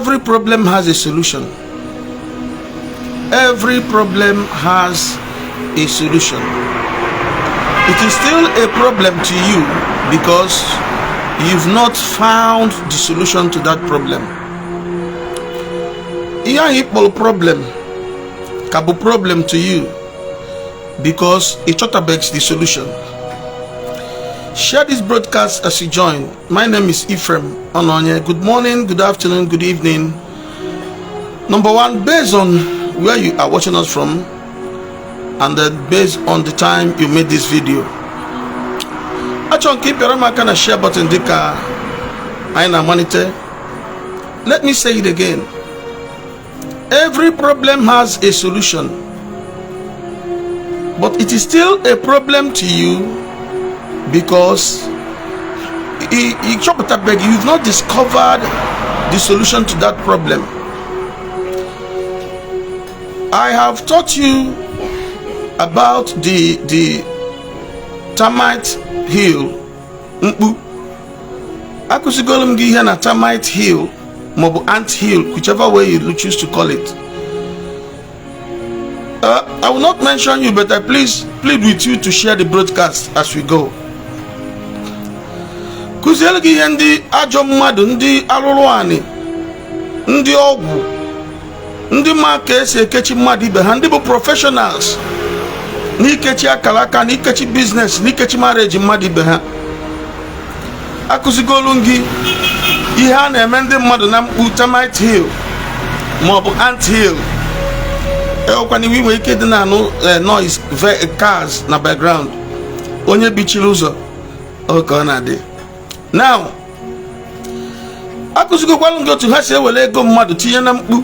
every problem has a solution. Every problem has a solution. It is still a problem to you because you've not found the solution to that problem. Equal problem can be problem to you because it begs the solution. Share this broadcast as you join. My name is Ephraim Ononye. Good morning, good afternoon, good evening. Number one, based on where you are watching us from, and then based on the time you made this video. Actually, keep your kind of share button, Dika. I monitor. Let me say it again. Every problem has a solution, but it is still a problem to you because you've not discovered the solution to that problem. I have taught you about the termite hill. Akusigolum gi here na termite hill, mobu ant hill, whichever way you choose to call it. I will not mention you, but I plead with you to share the broadcast as we go. Kuzelgi ndi ajo mmadu, ndi aluluani, ndi ogwu, ndi maka esi ekechi mmadu ibe ha, ndi bụ professionals n'ikechi akalaka, n'ikechi business, n'ikechi marriage mmadu ibe ha. Akụzigolu gị ihe a na-eme ndị mmadụ na mkpu termite hill maọbụ ant hill. Ekwani wiwe ike dị na noise cars na background. Onye bichiri ụzọ oke ọ na-adị. Now, akụzigokwalụ gị otu ha si ewele ego mmadụ tinye na mkpu.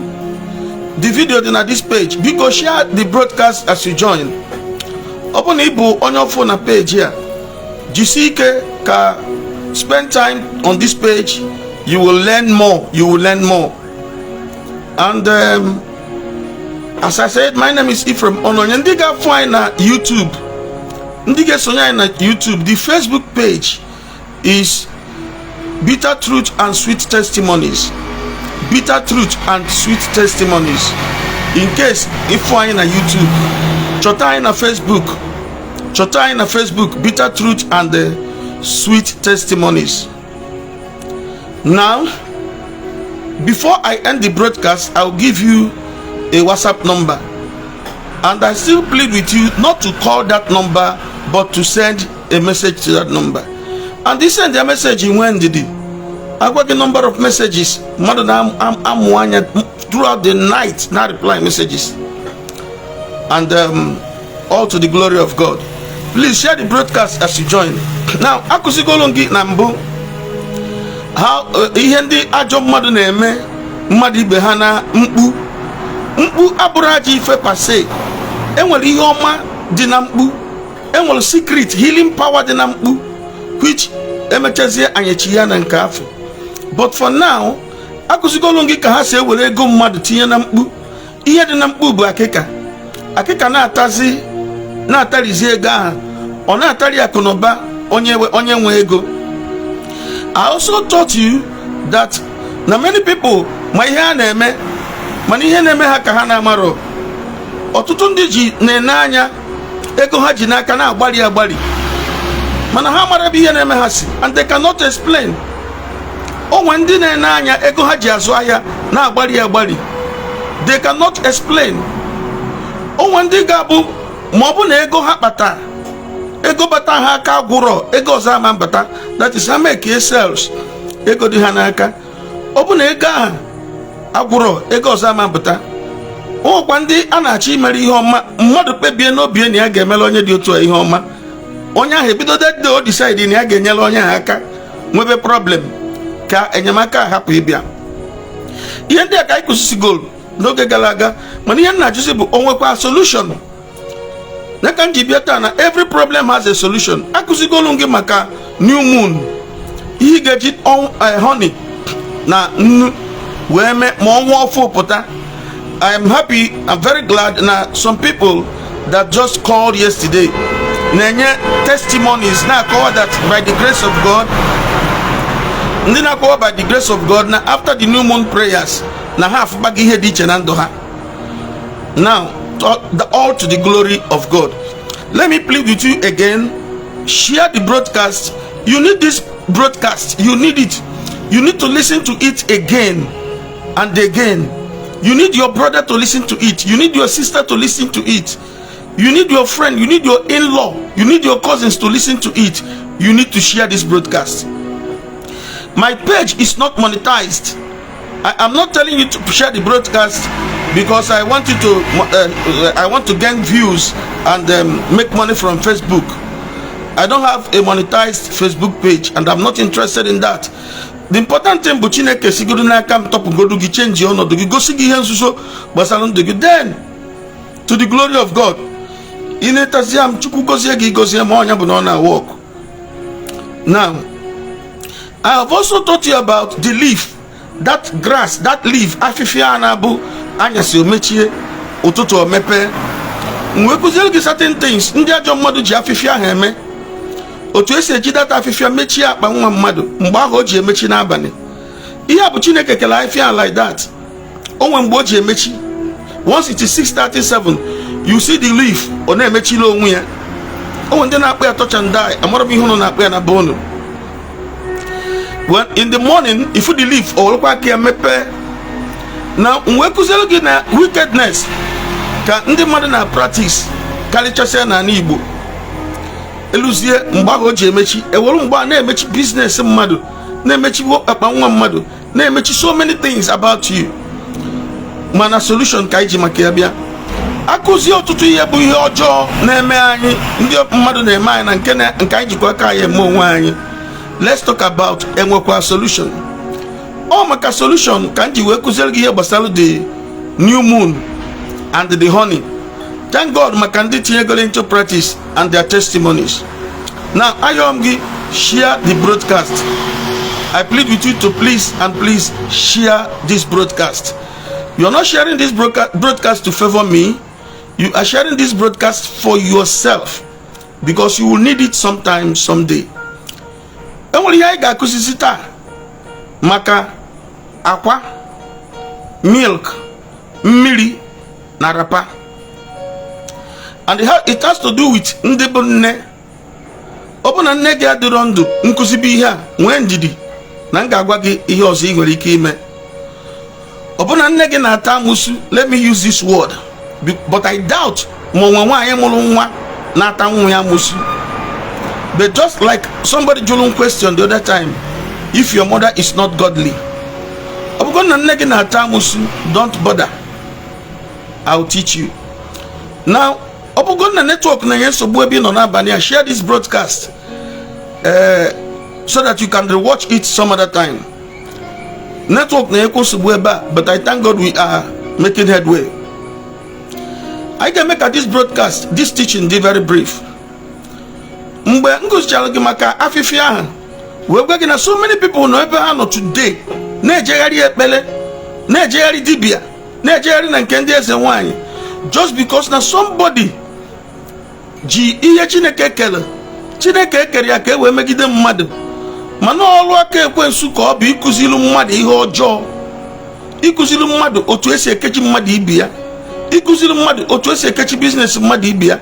The video dị na this page. Biko share the broadcast as you join. Ọ bụ na ị bụ onye ọfụ na page here, jisi ike ka spend time on this page. You will learn more. You will learn more. And as I said, my name is Ephraim Ononye. Ndị ga-afụ anyị na YouTube, ndị ga-esonye anyị na YouTube, the Facebook page is Bitter Truth and Sweet Testimonies. Bitter Truth and Sweet Testimonies. In case if you are na YouTube, chọta anyị na Facebook. Chọta anyị na Facebook, Bitter Truth and the Sweet Testimonies. Now, before I end the broadcast, I'll give you a WhatsApp number, and I still plead with you not to call that number, but to send a message to that number. And they send their message in when did it? I got a number of messages. More than I'm throughout the night, not replying messages. And all to the glory of God. Please share the broadcast as you join. Now, akusigolongi nambo. How ihe ndị ajọ mmadụ na-eme mmadụ ibe ha na mkpu abụrụ aja ife pase. Enwere ihe ọma dị na mkpu. Enwere secret healing power dị na mkpu, which emechazie anyechi ya na nke afọ. But for now, akụzigolongi ka ha si ewere ego mmadụ tinye na mkpu. Ihe dị na mkpu bụ akịka. Akịka na-atarizi ego ahụ. Ọ na-atari akụnụba onye nwe ego. I also taught you that na many people ma ihe a na-eme mana ihe na-eme ha ka ha na-amaro. Ọtụtụ ndị ji na-ene anya ego ha ji n'aka na-agbali mana ha mara ebe ihe na-eme ha si, and they cannot explain. Onwe ndị na-ene anya ego ha ji azụ ahịa na-agbali they cannot explain. Onwe ndị ga-abụ ma ọ bụ na ego ha kpata, ego bata ha aka gwụrọ, ego ọzọ ama mbata, that is how make sales ego dị ha n'aka. Ọ bụ na ego ahụ agwụrọ, ego ọzọ ama mbata. Ọkwa ndị a na-achọ imere ihe ọma, mmadụ kpebie n'obi na ya ga-emere onye dị otu ihe ọma, onye ahụ ebido o decide na ya ga-enyere onye ahụ aka nwebe problem ka enyemaka hapụ ịbịa. Ihe ndị a ka anyị kụzisigolu n'oge gara aga, mana ihe na-ajụzi bụ onwekwa solution. Na kan jibiata na every problem has a solution. Akụzigolu gị maka new moon. Ihe ga-eji honey na nnu wee mee ma ọnwa ọfụ pụta. I am happy, I'm very glad na some people that just called yesterday na-enye testimonies na-akọwa that by the grace of God Ndi na kwa by the grace of God na after the new moon prayers na half bagi ihe di chenando ha. Now all to the glory of God. Let me plead with you again. Share the broadcast. You need this broadcast. You need it. You need to listen to it again and again. You need your brother to listen to it. You need your sister to listen to it. You need your friend. You need your in-law. You need your cousins to listen to it. You need to share this broadcast. My page is not monetized. I am not telling you to share the broadcast because I want you to I want to gain views and make money from Facebook. I don't have a monetized Facebook page and I'm not interested in that. The important thing but Chineke siguru na kam top go do change your no do go sigi hen so basalon do then to the glory of God. In etaziam chuku gozie gi gozie ma onya bu no na work. Now I have also taught you about the leaf, that grass, that leaf afifia na bu anya si omechie ututu omepe. Mwe kuziel gi certain things ndi ajo mmadu ji afifia ha eme. Otu esi eji data afifia mechie akpa nwa mmadu mgbe ahụ o ji emechi n'abalị. Ihe bụ Chineke kele afifia like that. Onwe mgbe o ji emechi. Once it is 6:37, you see the leaf ọ na-emechile onwe ya. Onwe ndị na-akpọ ya touch and die, amara m ihe unu na-akpọ ya na bonu. When in the morning, if you the leaf or look at mepe. Now, when you na wickedness, can ndị mmadụ na practice culture na Igbo. Eluzie mgbago ji emechi, ewolu mgba na-emechi business mmadụ, na-emechi akpa nwa mmadụ, na-emechi so many things about you. Mana solution ka iji maka ya bịa. Akụzi ọtụtụ ihe bụ ihe ọjọọ na-eme anyị, ndị mmadụ na-eme anyị na nke anyị jikwa aka anyị eme onwe anyị. Let's talk about enwekwa solution. Maka solution ka nji wee kụziere gị ihe gbasara the new moon and the honey. Thank God maka ndị tinyegoro into practice and their testimonies. Now ayom gị share the broadcast. I plead with you to please share this broadcast. You are not sharing this broadcast to favor me. You are sharing this broadcast for yourself because you will need it sometime, someday. Enwere ihe anyị ga-akụzisi taa maka akwa, milk, mmiri na rapa. And it has to do with ndị bụ nne. Ọ bụ na nne gị adịrọ ndụ nkụzibi ihe a nwee ndidi na m ga-agwa gị ihe ọzọ ị nwere ike ime. Ọ bụ na nne gị na-ata amụsụ, let me use this word, but I doubt ma onwe nwaanyị mụrụ nwa na-ata nwa ya amụsụ. But just like somebody Julun question the other time, if your mother is not godly, don't bother. I'll teach you. Now, network share this broadcast so that you can rewatch it some other time. Network but I thank God we are making headway. I can make this broadcast, this teaching very brief. Mgbe ngụzichara gị maka afifia ahụ wee gwa gị na so many people nọ ebe ha nọ today na-ejegharị ekpele, na-ejegharị dibia, na-ejegharị na nke ndị eze nwanyị just because na somebody ji ihe Chineke kere ya ka e wee megide mmadụ, mana ọrụ aka ekwensu ka ọ bụ ịkụziri mmadụ ihe ọjọọ, ịkụziri mmadụ otu esi ekechi mmadụ ibe ya, ịkụziri mmadụ otu esi ekechi business mmadụ ibe ya,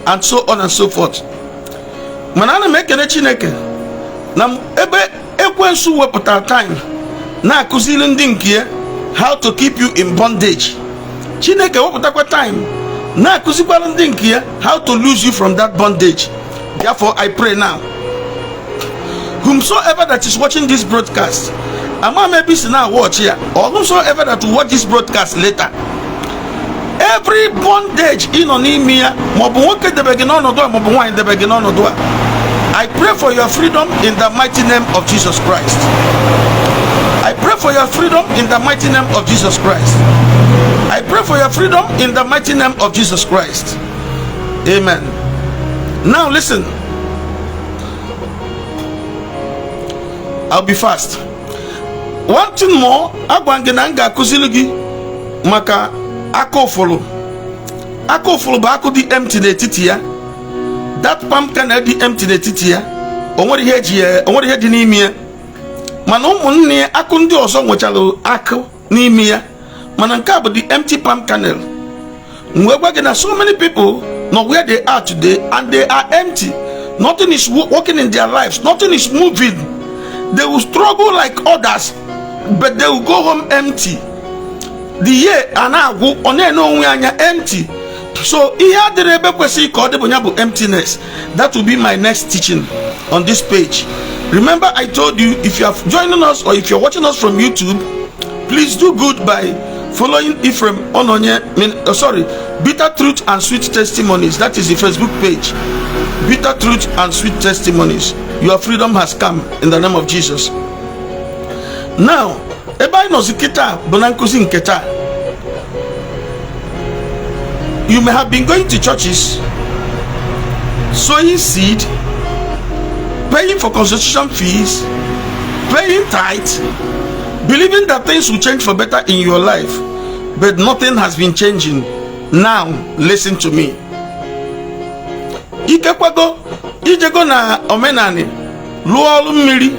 and so on and so forth. Mana ana m ekele Chineke na ebe ekwensu wepụtara time na-akụziri ndị nke ya how to keep you in bondage. Chineke wepụtakwa time na-akụzikwara ndị nke ya how to lose you from that bondage. Therefore I pray now, whomsoever that is watching this broadcast, ama maybe is now watch here, or whomsoever that will watch this broadcast later, every bondage in on me, I pray for your freedom in the mighty name of Jesus Christ. I pray for your freedom in the mighty name of Jesus Christ. I pray for your freedom in the mighty name of Jesus Christ. Amen. Now listen. I'll be fast. One thing more, agwangenanga kuzilugi maka akofolo. Akofolo ba aku di empty de titia. That pumpkin di empty de titia. Onwori heji di n'ime. mana ụmụnne akụ ndị ọzọ nwechara akụ n'ime ya, mana nke a bụ the empty palm kernel. So many people know where they are today and they are empty. Nothing is working in their lives, nothing is moving. They will struggle like others, but they will go home empty. The year and agwu empty. So emptiness. That will be my next teaching on this page. Remember, I told you, if you are joining us or if you're watching us from YouTube, please do good by following Ephraim Bitter Truth and Sweet Testimonies. That is the Facebook page. Bitter Truth and Sweet Testimonies. Your freedom has come in the name of Jesus. Now, you may have been going to churches, sowing seed, paying for consultation fees, paying tithe, believing that things will change for better in your life, but nothing has been changing. Now, listen to me. Ijego na Omenala, lụọ ọrụ mmiri,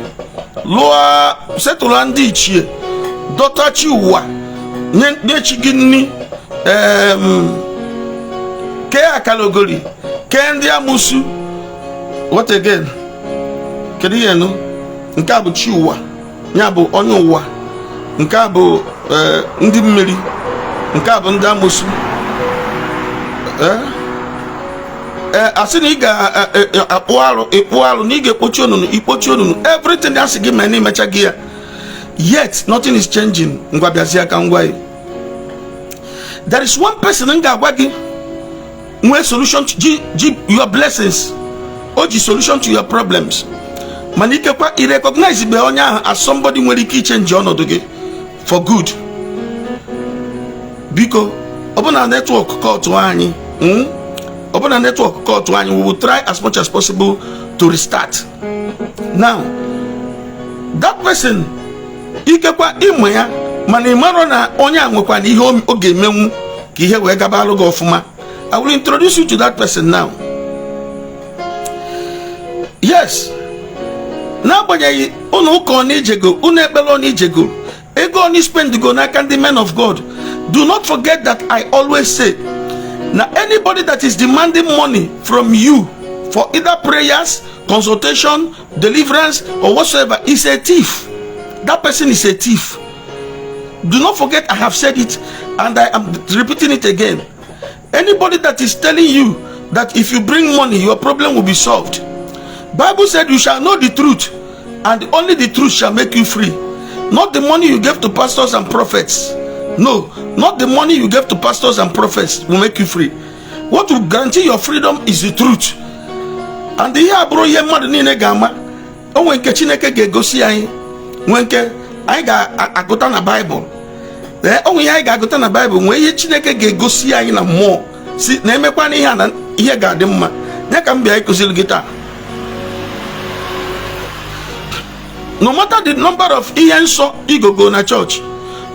lụọ setụla ndị ichie, dọtachi ụwa, nye chi gị nni, ke akalogori, ke ndị amusu. What again? Kedu ihe no? Nke a bụ chi ụwa, nya bụ onye ụwa. Nke a bụ ndị mmiri, nke a bụ ndị amusu. Asị na ị ga-akpụ arụ na ị ga-ekpochi onunu, everything asị gị mee n'imecha gị ya, yet nothing is changing. Ngwa bịazi aka ngwa ya. There is one person m ga-agwa gị nwee solution to your blessings, o ji solution to your problems, mana ikekwa i recognize be onye ahụ as somebody nwere ike change ọnọdụ gị for good. Biko ọbụna network call to anyị, we will try as much as possible to restart. Now, that person ikekwa ịmụ ya mana ịmara na onye a nwekwa na ihe o ga-emenwu ka ihe wee gaba alụ gị ọfụma. I will introduce you to that person now. Yes. N'agbanyeghị unu ụka ọ na-ijego, unu ekpere ọ na-ijego, ego ọ na-spend go n'aka ndị men of God. Do not forget that I always say, now anybody that is demanding money from you for either prayers, consultation, deliverance, or whatsoever is a thief. That person is a thief. Do not forget I have said it and I am repeating it again. Anybody that is telling you that if you bring money, your problem will be solved. Bible said you shall know the truth and only the truth shall make you free. Not the money you give to pastors and prophets. No, not the money you give to pastors and prophets will make you free. What will guarantee your freedom is the truth. And the year bro ye mad ni negama. O wenke Chineke ga-egosi anyị. Wenke anyị ga-agụta na Bible. Onwe ihe anyị ga-agụta na Bible nwee ihe Chineke ga-egosi anyị na mmụọ. Si na emekwa na ihe na ihe ga-adị mma. Ya ka m bịa ịkụziri gị taa. No matter the number of ihe nsọ igogo na church,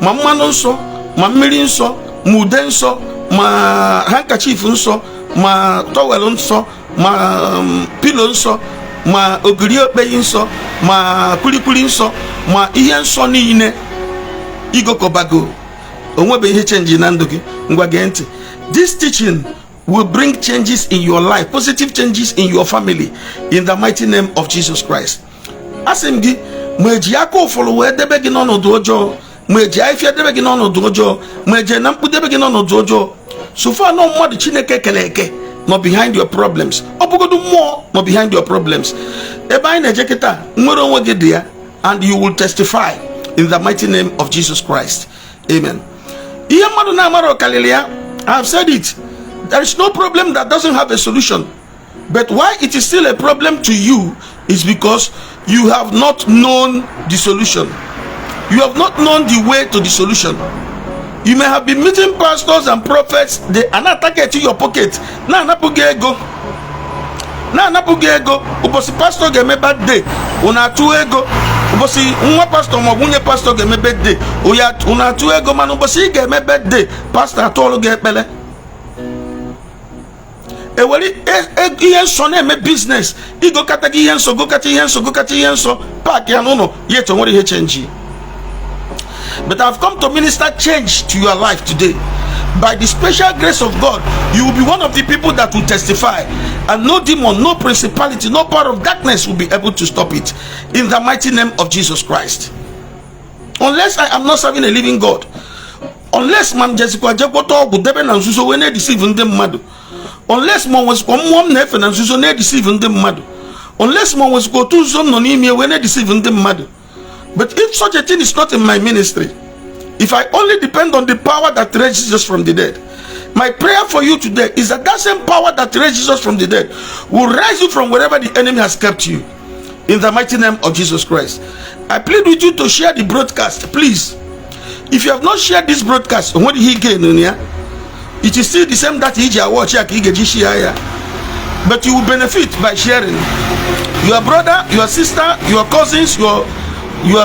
ma mmanụ nsọ, ma mmiri nsọ, ma ude nsọ, ma handkerchief nsọ, ma towel nsọ, ma pillow nsọ, ma ogiri okpeyi nsọ, ma kulikuli nsọ, ma ihe nsọ niile igokobago, onwebe ihe change na ndụ gị. Ngwa gee ntị. This teaching will bring changes in your life, positive changes in your family, in the mighty name of Jesus Christ. Asim gị, ma eji aka ụfọdụ wee debe gị n'ọnọdụ ọjọọ, ma eji afịa debe gị n'ọnọdụ ọjọọ, ma eji na mkpu debe gị n'ọnọdụ ọjọọ. So far no mmadụ Chineke kele eke not behind your problems. Obugodu more not behind your problems. Ebe anyị na-eje kịta nwere onwe gị dị ya, and you will testify in the mighty name of Jesus Christ. Amen. Ihe mmadụ na-amara ọkalịlị ya, I have said it. There is no problem that doesn't have a solution. But why it is still a problem to you is because you have not known the solution. You have not known the way to the solution. You may have been meeting pastors and prophets, they are not attacking to your pocket. Na ego. Ubosi pastor game birthday. Una tu ego. Ubosi nwa pastor mo bunye pastor game birthday. Oya una tu ego man ubosi game birthday. Pastor atolo ge pele. eweli ihe nso na-eme business igokata gị ihe nso gokata ihe nso park ya n'ụlọ yet onwere ihe change. But I've come to minister change to your life today. By the special grace of God, you will be one of the people that will testify, and no demon, no principality, no power of darkness will be able to stop it, in the mighty name of Jesus Christ. Unless I am not serving a living God, unless man Jessica Jacoto would debe na nzuzo we na deceive ndị mmadụ, unless man was come nefe na nzuzo na deceive ndị mmadụ, unless man was go to nzuzo no n'ime we na deceive ndị mmadụ. But if such a thing is not in my ministry, if I only depend on the power that raised Jesus from the dead, my prayer for you today is that that same power that raised Jesus from the dead will rise you from wherever the enemy has kept you, in the mighty name of Jesus Christ. I plead with you to share the broadcast, please. If you have not shared this broadcast, what did he gain in here? It is still the same that he watch, but you will benefit by sharing. Your brother, your sister, your cousins, your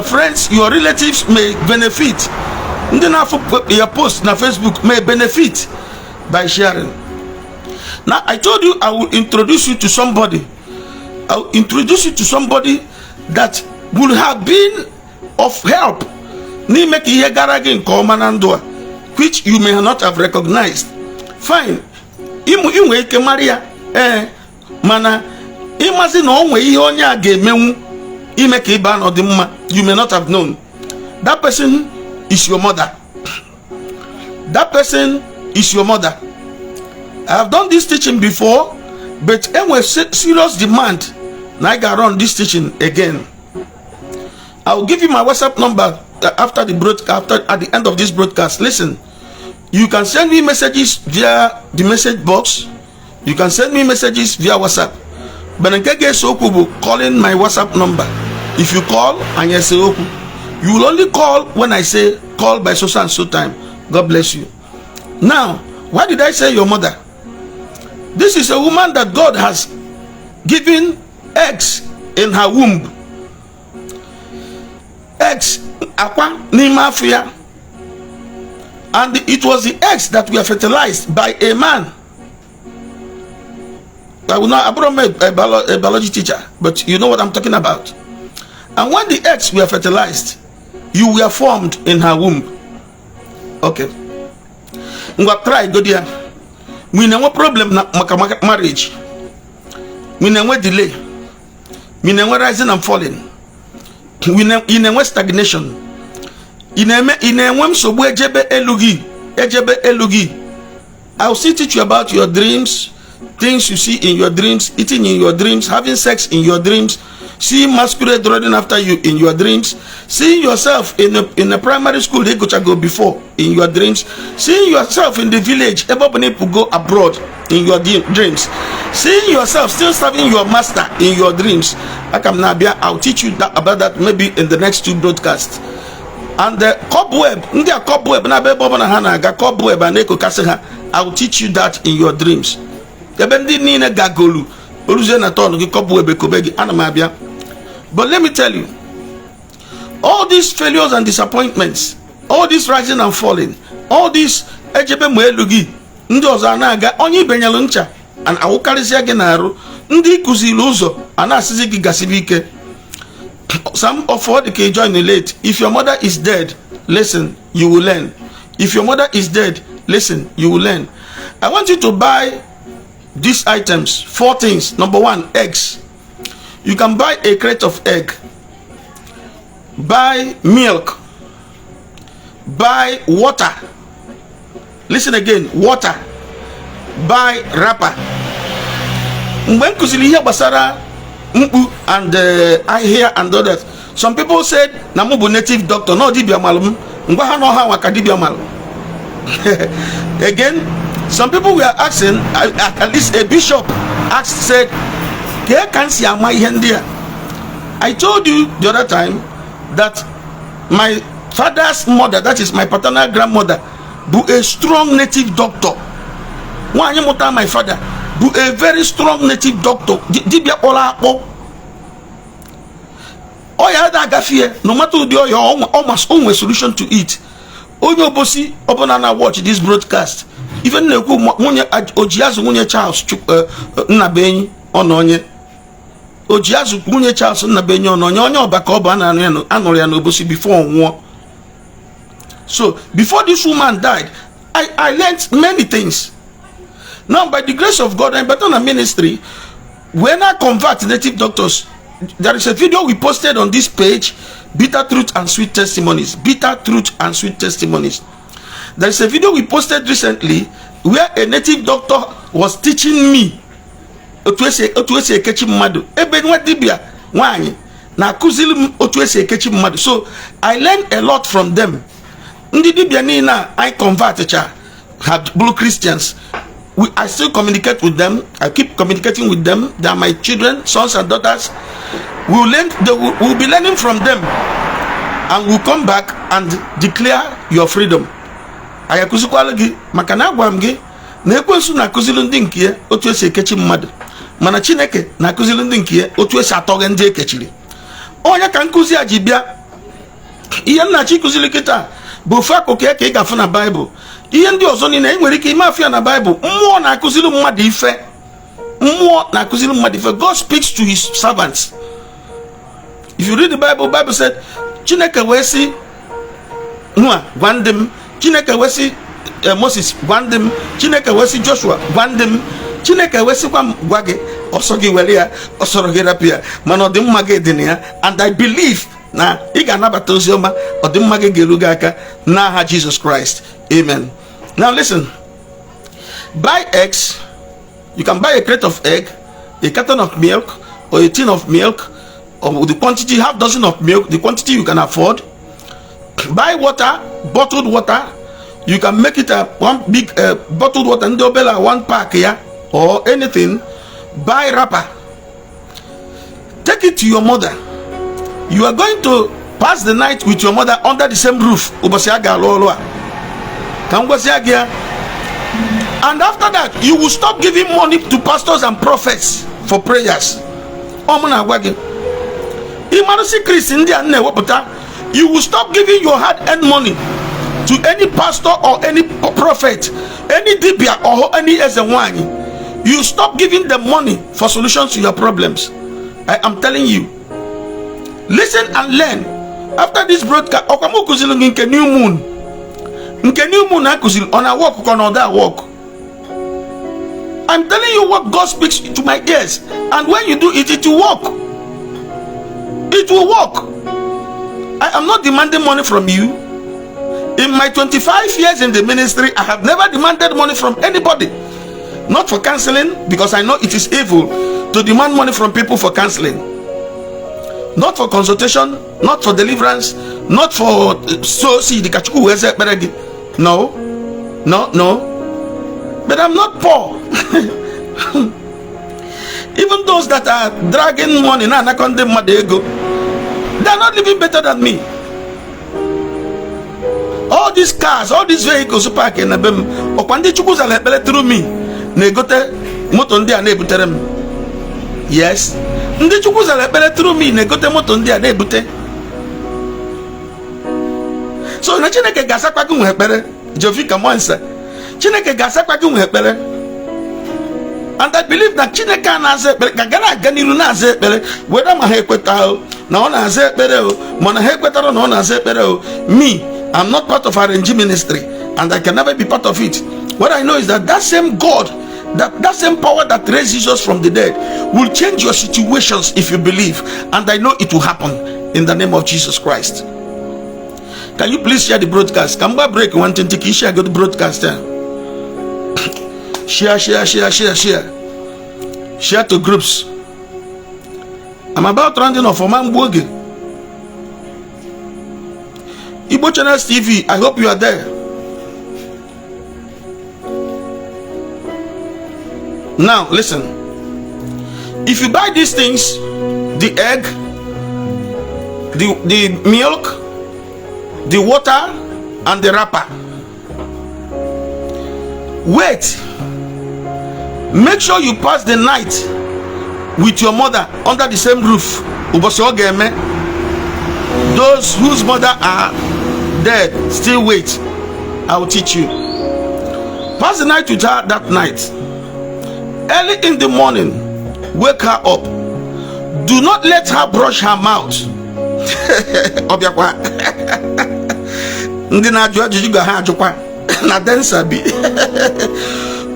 friends, your relatives may benefit. Your post na Facebook may benefit by sharing. Now I told you I will introduce you to somebody. I will introduce you to somebody that will have been of help, which you may not have recognized. Fine. Mana imagine you may not have known. That person is your mother. That person is your mother. I have done this teaching before, but with serious demand, now I got run this teaching again. I will give you my WhatsApp number after the broadcast, at the end of this broadcast. Listen, you can send me messages via the message box. You can send me messages via WhatsApp. But in case calling my WhatsApp number. If you call and you say oku, you will only call when I say call by so and so time. God bless you. Now, why did I say your mother? This is a woman that God has given eggs in her womb. Eggs, aqua, nimafia. And it was the eggs that were fertilized by a man. I'm not a biology teacher, but you know what I'm talking about. And when the eggs were fertilized, you were formed in her womb. Okay. We try go there. We no problem na marriage. We no delay. We no rising and falling. We no stagnation. I'll still teach you about your dreams, things you see in your dreams, eating in your dreams, having sex in your dreams, seeing masquerade running after you in your dreams, seeing yourself in a primary school they go before in your dreams, seeing yourself in the village everybody to go abroad in your dreams, seeing yourself still serving your master in your dreams. I'll teach you about that maybe in the next 2 broadcasts. And the cobweb, I will teach you that in your dreams. But let me tell you, all these failures and disappointments, all this rising and falling, all this some of what they can join late. If your mother is dead, listen, you will learn. If your mother is dead, listen, you will learn. I want you to buy these items, 4 things. Number 1, eggs. You can buy a crate of egg, buy milk, buy water. Listen again, water. Buy wrapper. When kuzili here basara and I hear and others. Some people said namubu native doctor no dibia malum. Ngwa no ha wakadibia malum. Again, some people were asking, at least a bishop asked, said, I told you the other time that my father's mother, that is my paternal grandmother, was a strong native doctor. My father was a very strong native doctor. No matter the almost always solution to it. Onyo bosi open and watch this broadcast. even na-ekwu nwunye Ojiazụ nwunye Charles Nnabenyi Ọnọnye. Ojiazụ nwunye Charles Nnabenyi Ọnọnye onye ọba ka ọ bụ anụrụ ya n'obosi before nwụọ. So before this woman died, I learned many things. Now by the grace of God and better on ministry, when I convert native doctors, there is a video we posted on this page, Bitter Truth and Sweet Testimonies. Bitter Truth and Sweet Testimonies. There is a video we posted recently where a native doctor was teaching me otu esi ekechi mmadu. Ebe nwa dibia nwanyi na akuzili otu esi ekechi mmadu. So I learned a lot from them. Ndi dibia ni na I convert have blue Christians. I still communicate with them. I keep communicating with them. They are my children, sons and daughters. We'll be learning from them, and we'll come back and declare your freedom. Ayakuzukwalagi makana gwamgi na ekwensu na akuzili ndi nkiye otu esi ekechi mmadu. Mana Chineke na akuzili ndi nkiye otu esi atoge ndi ekechiri. Onya ka nkuzi aji bia. Ihe nna chi kuzili kita bụ ofu akụkụ ka ị ga-afụ na Bible. Ihe ndị ọzọ niile enwere ike ime afịa na Bible. Mmụọ na-akụziri mmadụ ife. Mmụọ na-akụziri mmadụ ife. God speaks to his servants. If you read the Bible said, Chineke wee sị Noah gwa ndị m, Chineke wee sị Moses gwa ndị m, Chineke wee sị Joshua gwa ndị m, Chineke wee sịkwa m gwa gị, ọsọ gị were ya, ọsọrọ gị rapụ ya, mana ọ dị mma gị dị na ya. And I believe na ị ga-anabata ozi ọma, ọ dị mma gị ga-eru gị aka n'aha Jesus Christ. Amen. Now listen, buy eggs. You can buy a crate of egg, a carton of milk, or a tin of milk, or the quantity, half dozen of milk, the quantity you can afford. Buy water, bottled water. You can make it a one big bottled water, and one pack here, or anything. Buy wrapper. Take it to your mother. You are going to pass the night with your mother under the same roof. And after that, you will stop giving money to pastors and prophets for prayers. You will stop giving your hard-earned money to any pastor or any prophet, any dibia or any ezewani. You stop giving them money for solutions to your problems. I am telling you. Listen and learn. After this broadcast, new moon. New moon on a walk on that walk. I'm telling you what God speaks to my ears, and when you do it, it will work. It will work. I am not demanding money from you. In my 25 years in the ministry, I have never demanded money from anybody. Not for counseling, because I know it is evil to demand money from people for counseling. Not for consultation, not for deliverance, not for no. But I'm not poor. Even those that are dragging money, they are not living better than me. All these cars, all these vehicles parking through me. Yes. Through me, so na Chineke gasakwa gị nwe ekpere Jovika Monsa Chineke gasakwa gị nwe ekpere, and I believe that Chineke na-aza ekpere gagara aga n'iru na-aza ekpere whether ma ha ekweta na ọ na-aza ekpere ma na ha ekwetara na ọ na-aza ekpere. Me, I'm not part of RNG ministry and I can never be part of it. What I know is that that same God, that same power that raised Jesus from the dead will change your situations if you believe, and I know it will happen in the name of Jesus Christ. Can you please share the broadcast? Come back break one thing to share the broadcast. Share. Share to groups. I'm about rounding off for Mambogi. Igbo Channels TV, I hope you are there. Now listen. If you buy these things, the egg, the milk, the water, and the wrapper, wait. Make sure you pass the night with your mother under the same roof. Those whose mother are dead, still wait. I will teach you. Pass the night with her that night. Early in the morning, wake her up. Do not let her brush her mouth.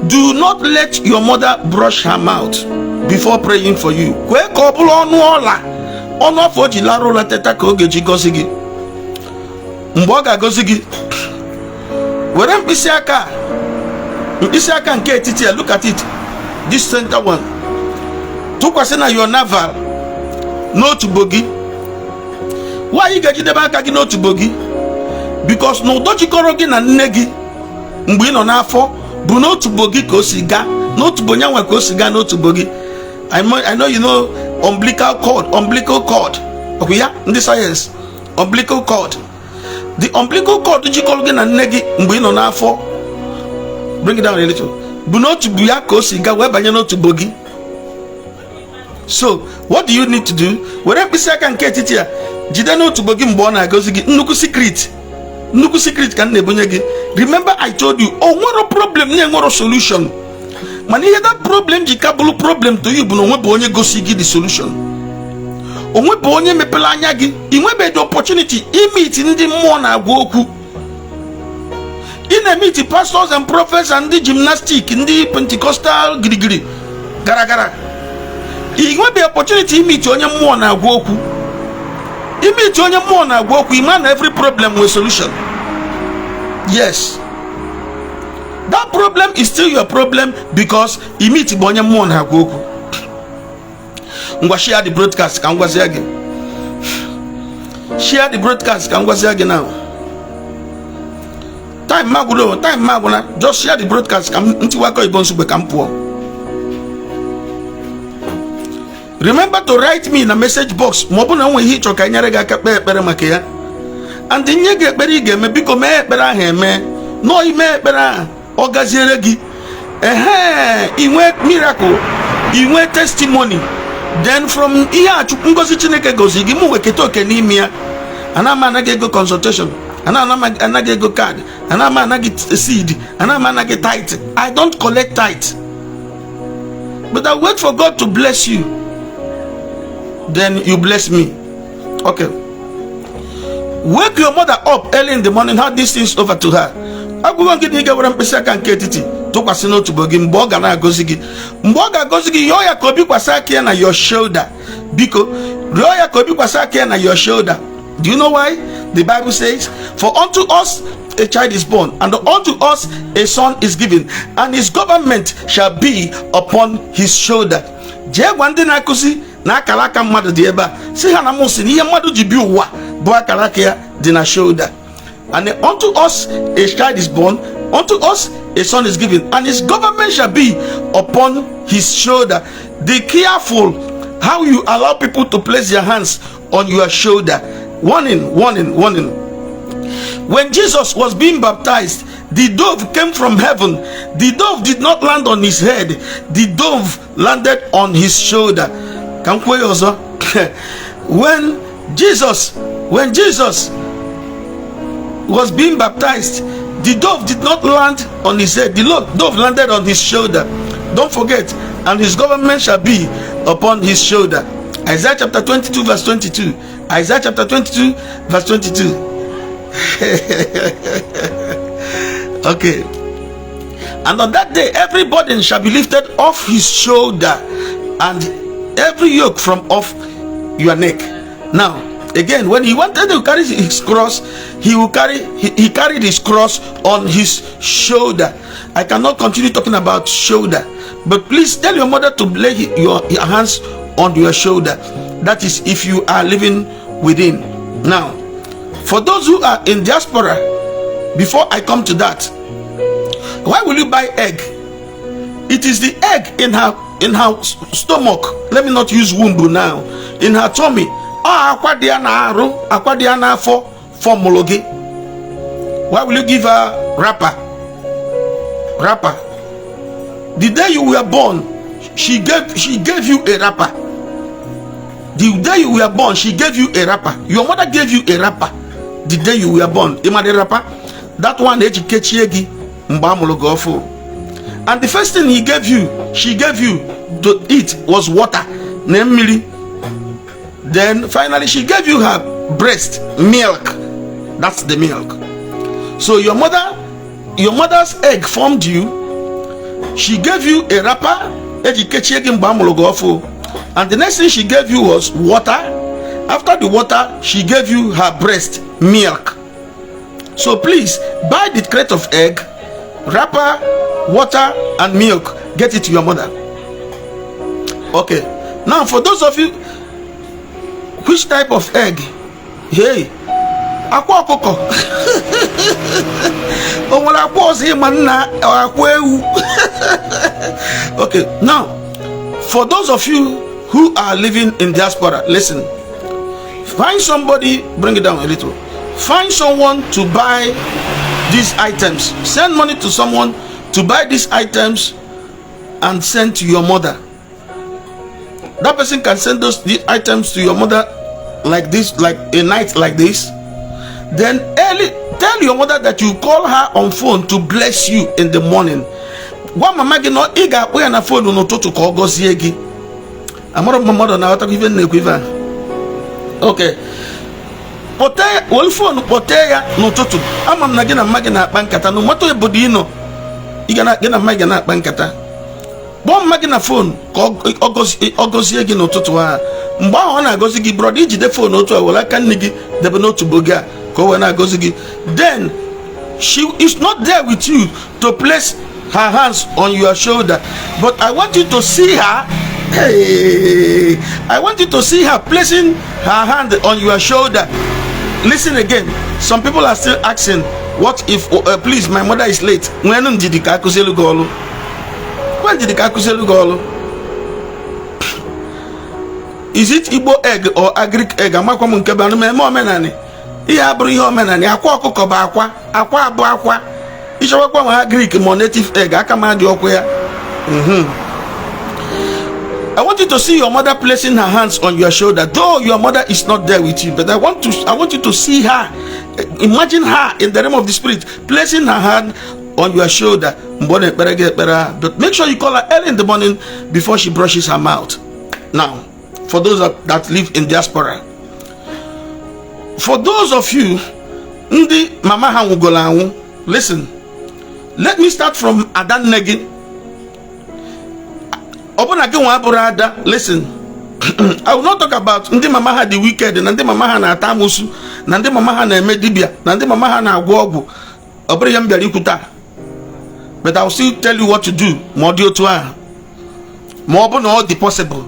Do not let your mother brush her mouth before praying for you. Look at it. This center one. Tukwasena your navel. No to bogi. Why you get the back no to bogi? Because no doji korogi na negi. Mbino na afo. Bu no to bogi kosiga. No to bonyawa kosiga no to bogi. I know you know umbilical cord. Okay, yeah, in the science. Umbilical cord. The umbilical cord doji korogi na negi. Mbino na afo. Bring it down a little. Bu no to buya kosiga weba no to bogi. So, what do you need to do? Wherever I can get it here, Jidano to begin born, I go to get Nuku secret can never. Remember, I told you, oh, what a problem, what a solution. Mani that problem, Jikabulu problem to you, but no one go see the solution. Onwe bonye me pelanyagi, inwebe the opportunity, meet in the morning woku. In a meet pastors and prophets and the gymnastic in the Pentecostal giri gara. It will be opportunity meet on your morning woku. You meet on your morning woku, man, every problem with solution. Yes. That problem is still your problem because you meet on your morning woku. Share the broadcast, can go again. Share the broadcast, can go again now. Time Maguna, just share the broadcast, come into Wako Ibonsu Bekampo. Remember to write me in a message box. Mobuna we hit your kanyarega makea. And the nyege berige me biko me bera heme. No ime bera ogazieregi. Inwe miracle. Inwe testimony. Then from here to ngozi chineke gozi gimu weketoke ni mia. Anama anage go consultation. Anama anage go card. Anama anage seed. Anama anage tithe. I don't collect tithe. But I wait for God to bless you. Then you bless me. Okay. Wake your mother up early in the morning. Hand these things over to her. I go and get nigga where I'm pesaka and ketiti. Toka sino to begin. Mboga na gozigi. Mboga gozigi. Yoya kobi kwa saki na your shoulder. Biko. Yoya kobi kwa saki na your shoulder. Do you know why? The Bible says, "For unto us a child is born, and unto us a son is given, and his government shall be upon his shoulder." Je gwande na kusi. Na kalaka mmadụ dị ebe a si ha na musi ihe mmadụ ji bi ụwa bụ akalaka ya dị na shoulder. And unto us a child is born, unto us a son is given, and his government shall be upon his shoulder. Be careful how you allow people to place their hands on your shoulder. Warning. When Jesus was being baptized, the dove came from heaven. The dove did not land on his head. The dove landed on his shoulder. When Jesus was being baptized, the dove did not land on his head. The dove landed on his shoulder. Don't forget, and his government shall be upon his shoulder. Isaiah chapter 22 verse 22. Isaiah chapter 22 verse 22. Okay. And on that day, every burden shall be lifted off his shoulder, and every yoke from off your neck. Now, again, when he wanted to carry his cross, he carried his cross on his shoulder. I cannot continue talking about shoulder, but please tell your mother to lay your hands on your shoulder. That is if you are living within. Now, for those who are in diaspora, before I come to that, why will you buy egg? It is the egg in her stomach. Let me not use womb now. In her tummy. Why will you give her wrapper? The day you were born, she gave you a wrapper. The day you were born, she gave you a wrapper. Your mother gave you a wrapper. The day you were born. Ima the wrapper? That one educate mbamologo. And the first thing she gave you to eat was water. Then finally she gave you her breast milk. That's the milk. So your mother's egg formed you. She gave you a wrapper, and the next thing she gave you was water. After the water, she gave you her breast milk. So please buy the crate of egg, wrapper, water, and milk. Get it to your mother. Okay. Now for those of you, which type of egg? Hey, aqua coco. Okay. Now, for those of you who are living in diaspora, listen. Find somebody, bring it down a little. Find someone to buy these items. Send money to someone to buy these items and send to your mother. That person can send these items to your mother like this, like a night like this. Then tell your mother that you call her on phone to bless you in the morning. One mama no iga we na phone no to call gozie gi. Amoro mama na wata even na okay. Pote wol phone pote ya no tutu. Amam na gina magi na bankata no moto ebodi no. Iga na gina magi na bankata. Bon magi na phone ko ogozie gi no tutu ha. Mgbe ahụ na agozi gi brother ijide phone otu awala kan ni gi debe no to boga ko we na agozi gi. Then she is not there with you to place her hands on your shoulder, but I want you to see her. Hey, I want you to see her placing her hand on your shoulder. Listen again. Some people are still asking, what if please, my mother is late. When did the kakuzelu go? When did the kakuzelu go? Is it Igbo egg or agric egg? Amakwa munkeba no me omenani. Iya bru ihe omenani akwa okuko ba akwa abu akwa. Ishawakwa ma agric mo native egg aka ma di okwa ya. I want you to see your mother placing her hands on your shoulder, though your mother is not there with you. But I want you to see her. Imagine her in the realm of the spirit, placing her hand on your shoulder. But make sure you call her early in the morning before she brushes her mouth. Now, for those that live in diaspora, for those of you, Ndi Mama Hangugolangu, listen. Let me start from Adan Negi. Listen. I will not talk about Ndi Mama had the wicked, and Ndi Mama na Tamusu, Nandi Mama na Medibia, Nandi Mama na Agwu, Obrayam Berikuta. But I will still tell you what to do. More due to her. More than all the possible.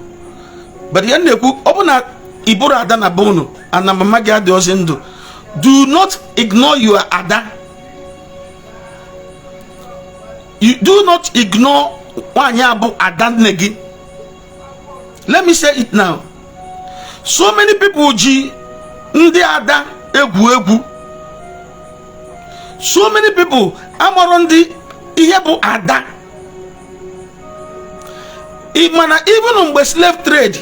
But the end of Obona Ibura Adana Bono and Namamaga de Ozendo. Do not ignore your Ada. You do not ignore Wanyabu Adan Negi. Let me say it now. So many people G Ndi Ada Egwu. So many people Amarondi Ihebu Ada. Even on the slave trade.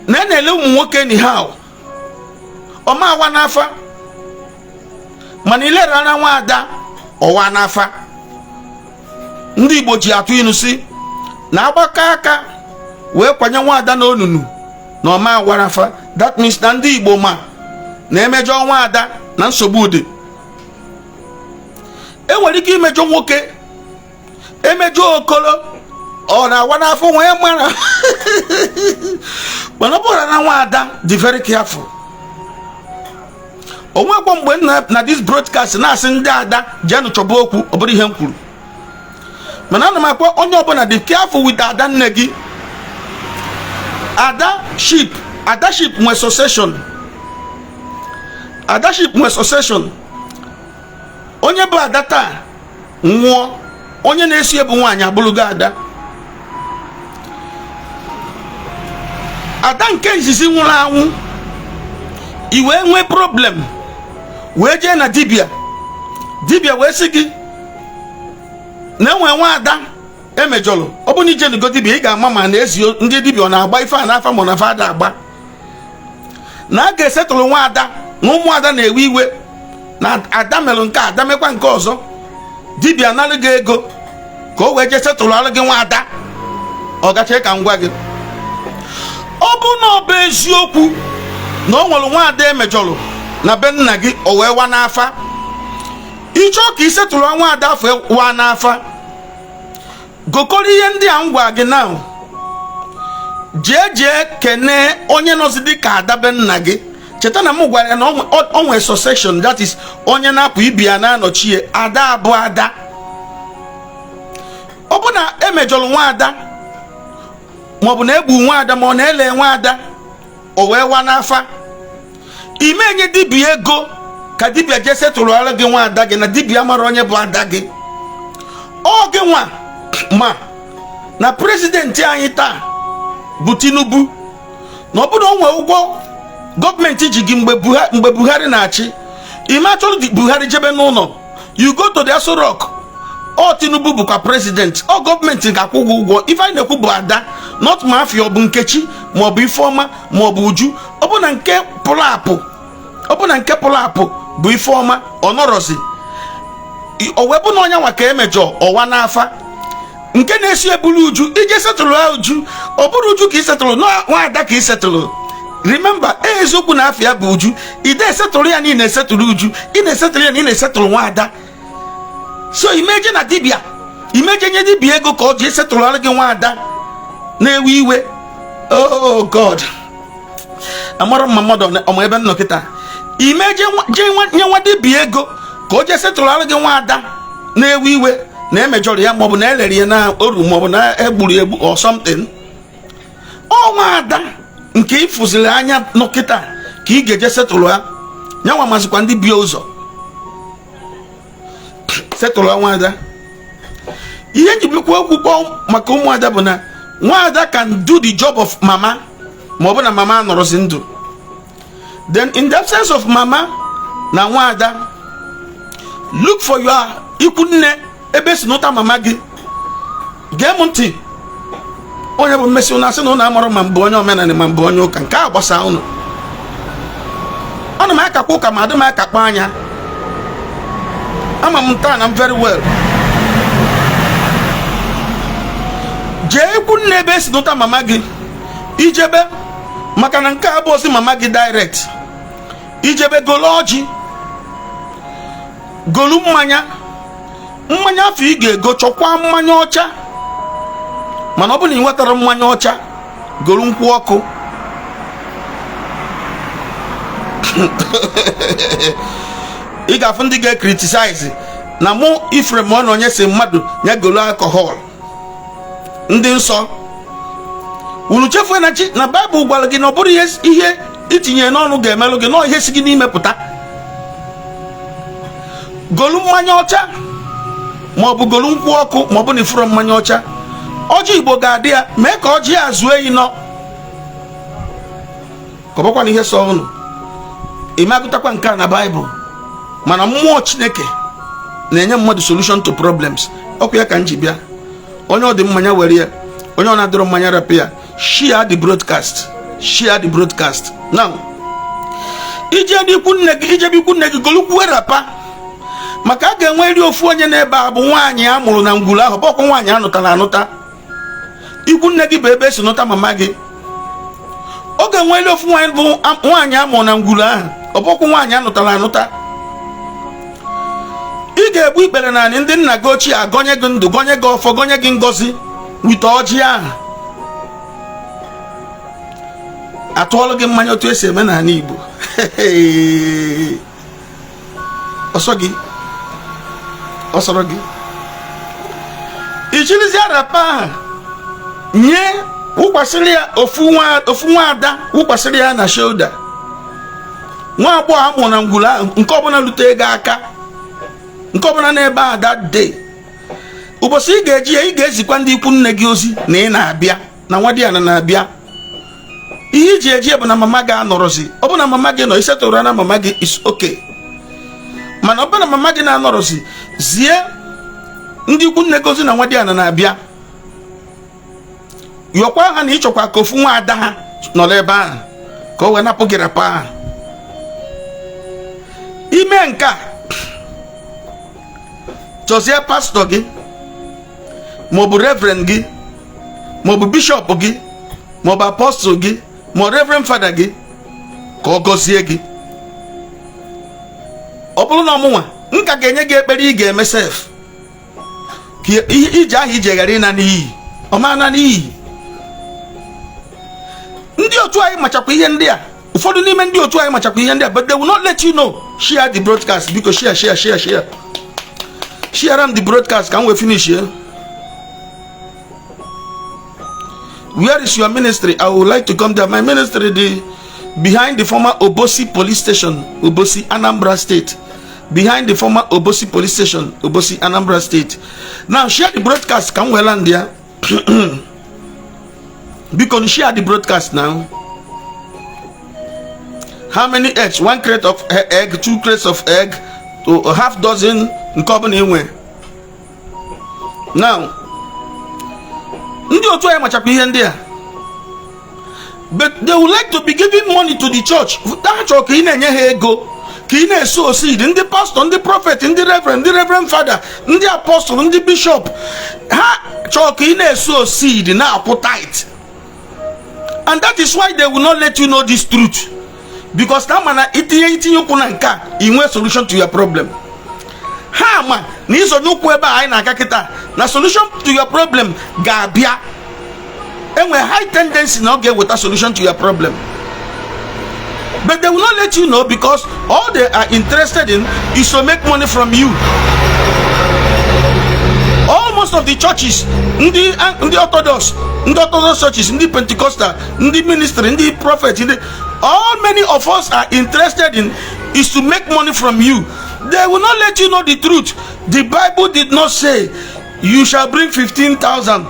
Nene le umuwoke anyhow. Oma wanafa. Manile rana wada o wanafa. Ndi Igbo ji atu inusi. Na agbaka aka we kwanye wada na onunu. Na oma wanafa. That means na Ndi Igbo ma na emejo wada na nsogbu dị. E nwere ike imejo nwoke. Emejo okolo. Oh, now one half when man. But no, be very careful. Oh, when na this broadcast na send that Janu Choboku obody hemkul. Manana Mako on your bona be careful with that negi. Ada sheep was succession. Ada sheep was succession. Onye ba data nwo onye na-esi ebu nwanya buluga ada. Ada nke izizi nwụrụ anwụ iwe nwe problem wee jee na dibia wee sị gị na enwe nwa ada emejọlụ ọ bụ na ije n'go dibia ị ga-ama ma na ezi ndị dibia ọ na-agba ife a n'afa ma na fada agba na a ga-esetụrụ nwa ada na ụmụ ada na-ewe iwe na ada melụ nke ada mekwa nke ọzọ dibia nalụ gị ego ka o wee je setụlụ alụ gị nwa ada. Ọ gacha ka ngwa gị, ọ bụ na ọ bụ eziokwu na o nwere nwa ada emejọrọ na be nna gị o wee wa n'afa, ịchọ ka isetụlụ nwa ada afọ wa n'afa, gokọrọ ihe ndị a ngwa gị na jee kene onye nọzi dị ka ada be nna gị. Cheta na m gwara ya na o nwere succession, that is onye na-apụ ibi ya na-anọchie ada abụ ada. Ọ bụ na emejọrọ nwa ada maọbụ na egbu nwa ada ma ọ na-ele nwa ada o wee wa n'afa, ime enye dibịa ego ka dibịa je setụrụ ala gị nwa ada gị na dibịa mara onye bụ ada gị. Ọ gị nwa ma na prezidenti anyị taa bụ Tinubu, na ọ bụrụ onwe ụgwọ gọọmenti ji gị mgbe Buhari na-achị, ime achọrọ Buhari jebe n'ụlọ, you go to the Aso Rock, ọ Tinubu bụkwa prezidenti, ọ gọọmenti ga-akwụ gị ụgwọ. Ife anyị na-ekwu bụ ada, not mafia, ọ bụ Nkechi maọbụ Ifeọma maọbụ Uju. Ọ bụ na nke pụrụ apụ bụ Ifeọma, ọ nọrọzi o wee bụ na onye nwa ka emejọ ọwa n'afa, nke na-esi ebulu Uju ije setụlụ ha Uju, ọ bụrụ Uju ka isetụlụ nwa ada ka isetụlụ. Remember, eziokwu na afia bụ Uju, ide esetụlụ ya na ị na-esetụlụ Uju, ị na-esetụlụ ya na ị na-esetụlụ nwa ada. So imeje na dibịa, imeje nye dibịa ego ka ọ ji esetụlụ ala gị nwa ada na-ewe iwe. Oh God, amara mma mmadụ ọmụ ebe nnọ kịta. Imeje nye nwa dibịa ego ka o ji esetụlụ ala gị nwa ada na-ewe iwe, na emejọrọ ya maọbụ na elere ya na oru maọbụ na egburu or something. Ọ nwa ada nke ifụziri anya nọkịta ka ị ga-eje setụlụ ya, nyanwa mazikwa ndị bịa ụzọ setụlụ nwa ada. Ihe njibikwa okwu kpọọ maka ụmụada bụ na nwaada can do the job of mama ma ọ bụ na mama nọrọzi ndụ. Then in the absence of mama na nwaada, look for your ikwu nne ebe si n'ụta mama gị. Gee m ntị, onye bụ mmesi ụnụ asị na ụnụ amarụ ma mbụ onye omenala ma mbụ onye ụka, nke a gbasa ụnụ. Ana m akakwa ụka ma adị m akakpa anya, ama m taa na m very well. Jee ikwu nne ebe si n'ụta mama gị ijebe, maka na nke a bụ ozi mama gị direct. Ijebe golu ọjị, golu mmanya afọ ị ga-ego, chọkwa mmanya ọcha. Mana ọ bụ na ị nwetara mmanya ọcha, golu nkwụ ọkụ. Ị ga-afụ ndị ga-criticize na mụ ifre ma ọ na onye si mmadụ nye golu alcohol. Ndị nsọ unu chefuo na Baịbụl gwara gị na ọ bụrụ ihe itinye n'ọnụ ga-emelụ gị, na ihe si gị n'ime pụta. Golu mmanya ọcha maọbụ golu nkwụ ọkụ, maọbụ na ifuru mmanya ọcha. Ọjị Igbo ga-adị ya, mee ka ọjị ya zuo eyi nọ ka ọ bụkwa na ihe sọ unu. Ime agụtakwa nke a na Baịbụl, mana mmụọ Chineke na-enye mmadụ solution to problems. Ọkwa ya ka m ji bịa. Onye ọ dị mmanya were ya, onye ọ na-adịrọ mmanya rapụ ya. Share the broadcast. Now, ijebe ikwu nne gị golukwu rapa, maka a ga-enwe iri ofu onye n'ebe a bụ nwaanyị a mụrụ na ngwuru ahụ, bọkwa nwaanyị anụtara anụta. Ikwu nne gị bụ ebe esi nụta mama gị. Ọ ga-enwe iri ofu nwaanyị bụ nwaanyị a mụrụ na ngwuru ahụ, ọ bọkwa nwaanyị anụtara anụta. Ị ga-egbu ikpere naanị ndị nna gị ochie agọnye gị ndụ, gọnye gị ọfọ, gọnye gị ngọzi wite ọjị ahụ. Atụọlụ gị mmanya otu esi eme n'ala Igbo. Ọsọrọ gị ichirizi arapa ahụ nye wụkwasịrị ya ofu nwa ada, wụkwasịrị ya na shoulder. Nwa agbọghọ amụrụ na ngwuru ahụ, nke ọbụla lute ego aka, nke ọbụla n'ebe a that day. Ụbọchị ị ga-eji ya, ị ga-ezikwa ndị ikwu nne gị ozi na ị na-abịa, na nwa di ya na-abịa. Ihe iji eji bụ na mama gị anọrọzi. Ọ bụ na mama gị nọ, isetụrụ na mama gị is okay. Mana ọ bụ na mama gị na-anọrọzi, zie ndị ikwu nne gị ozi na nwa di ya na-abịa. Yọkwa ha na ịchọkwa ka ofu nwa ada ha nọ n'ebe ahụ ka o wee napụ gị rapa ahụ. Ime nke a, chọzie pastọ gị, maọbụ reverend gị maọbụ bishop gị maọbụ apostle gị ma reverend father gị ka ọ gọzie gị. Ọ bụrụ na ọmụnwa nka ga-enye gị ekpere ị ga-eme sef ka ije ahụ ije ghara ịna n'iyi ọmana n'iyi. Ndị otu anyị machakwa ihe ndị a, ụfọdụ n'ime ndị otu anyị machakwa ihe ndị a, but they will not let you know. Share the broadcast because share am the broadcast ka m wee finish here. Where is your ministry? I would like to come there. My ministry behind the former Obosi police station, Obosi, Anambra State. Behind the former Obosi police station, Obosi, Anambra State. Now share the broadcast. Come well and there. Because share the broadcast now. How many eggs? 1 crate of egg, 2 crates of egg, to a half dozen in company anywhere. Now, ndị otu anyị machakwa ihe ndị a, but they would like to be giving money to the church. That chọrọ ka ị na-enye ha ego, ka ị na-eso seed. Ndị pastor, ndị prophet, ndị reverend father, ndị apostle, ndị bishop, ha chọrọ ka ị na-eso seed na-akwụ tithe. And that is why they will not let you know this truth, because na mana itinye ukwu na nka inwe solution to your problem. Ha ma na isonye ukwu ebe anyị na-aga kịta na solution to your problem ga-abịa. Enwe high tendency na ọ ga-eweta solution to your problem, but they will not let you know because all they are interested in is to make money from you. Most of the churches, the Orthodox churches, the Pentecostal, the ministry, the prophet, all many of us are interested in is to make money from you. They will not let you know the truth. The Bible did not say you shall bring 15,000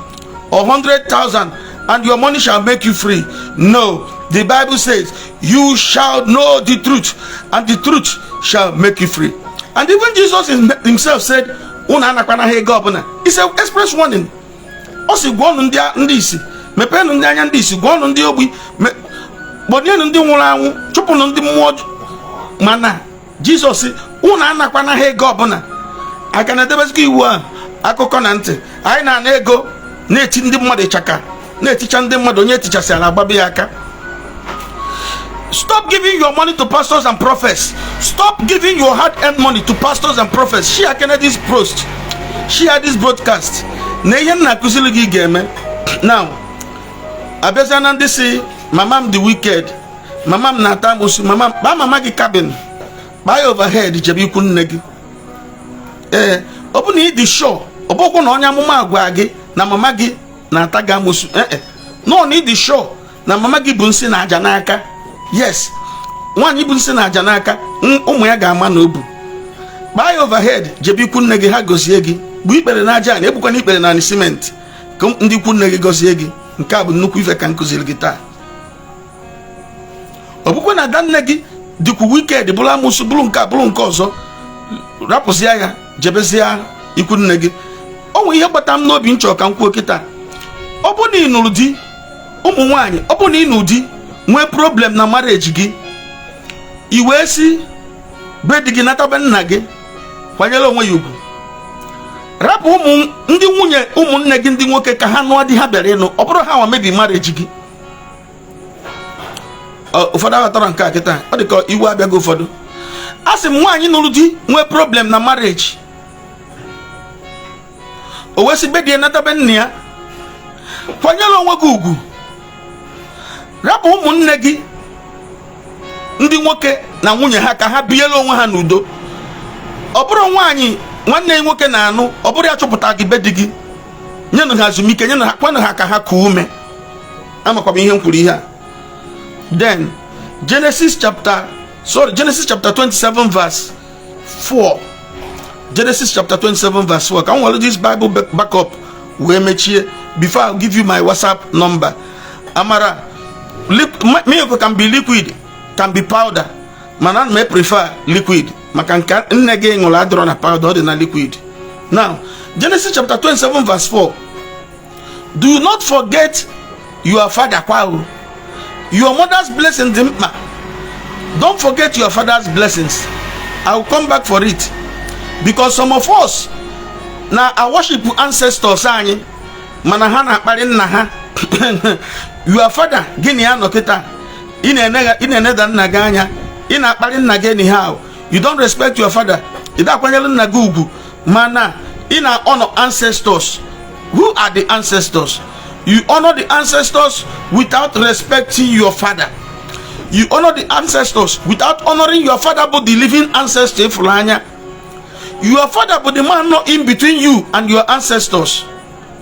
or 100,000 and your money shall make you free. No, the Bible says you shall know the truth and the truth shall make you free. And even Jesus himself said, it's an express warning. Also, go on ndị isi, mepee ndị anya ndị isi, go on ndị ogbi, gbọdie ndị nwụrụ anwụ, chụpụ ndị mmụọ. Mana Jesus unu anakwana ha ego ọbụla. Aka na debezikwa iwu a akụkọ na ntị. Anyị na-ana ego na-eti ndị mmadụ ịchaka, na-eticha ndị mmadụ onye etichasị ala agbabe ya aka. Stop giving your money to pastors and prophets. Stop giving your hard-earned money to pastors and prophets. Share this post. Share this broadcast. Now, Abezana they say, Mamam the wicked, Mamam Natamus, Mamam gi cabin, buy overhead, Jabi Kunnegi. Open the show. Oboko no nyamuma gwagi, na mamagi Natagamus. No need the show. Na mamagi bunsi na janaka. Yes, one ibun sena janaka, ya ga-ama n'obu. Buy overhead, jebi kunne gị ha gozie gị. Bu ikpere na aja na ebukwa n'ikpere na cement. Ka ndị kunne gị gozie gị. Nke a bụ nnukwu ife ka nkụziri gị taa. Ọbụkwa na danne gị dịkwu wicked bụrụ amụsụ bụrụ nke ọzọ. Rapụzia ya, jebezia ikwunne gị. O nwe ihe gbata m n'obi nchọ ka m kwuo kịta. Ọ bụ na ị nụrụ di, ụmụ nwaanyị, ọ bụ na ị nụrụ di nwee problem na marriage gị, iwe si be di gị natabe nna gị, kwanyere onwe ya ugwu. Rapụ ndị nwunye ụmụnne gị ndị nwoke ka ha nụọ di ha bịara ịnụ, ọ bụrụ ha nwa mebi marriage gị. Ụfọdụ aghọtara nke a kịta, ọ dị ka iwu abịago ụfọdụ. A sị m nwaanyị nụrụ di nwee problem na marriage, o wee si be di ya natabe nna ya, kwanyere onwe gị ugwu. Rapụ ụmụnne gị ndị nwoke na nwunye ha ka ha biere onwe ha n'udo. Ọ bụrụ nwaanyị nwanne nwoke na-anụ, ọ bụrụ ya chụpụta gị be di gị, nyenụ ha azụmike, nyenụ ha, kwanụ ha ka ha kuo ume. Amakwa m ihe m kwuru ihe a. Then Genesis chapter 27 verse 4. Genesis chapter 27 verse 4. Can we hold this Bible back up? Before I give you my WhatsApp number. Amara, milk can be liquid, can be powder. Man may prefer liquid. Makanka nege ngoladro na powder than liquid. Now, Genesis chapter 27 verse 4. Do not forget your father, your mother's blessings. Don't forget your father's blessings. I will come back for it, because some of us now I worship ancestors. mana ha na-akparị nna ha. Your father gịnị ya nọ kịta ị na-eneda nna gị anya, ị na-akparị nna gị anyhow. You don't respect your father. Ị dakwanyere nna gị ugwu, mana ị na-honor ancestors. Who are the ancestors? You honor the ancestors without respecting your father. You honor the ancestors without honoring your father, but the living ancestor. Your father, but the man not in between you and your ancestors.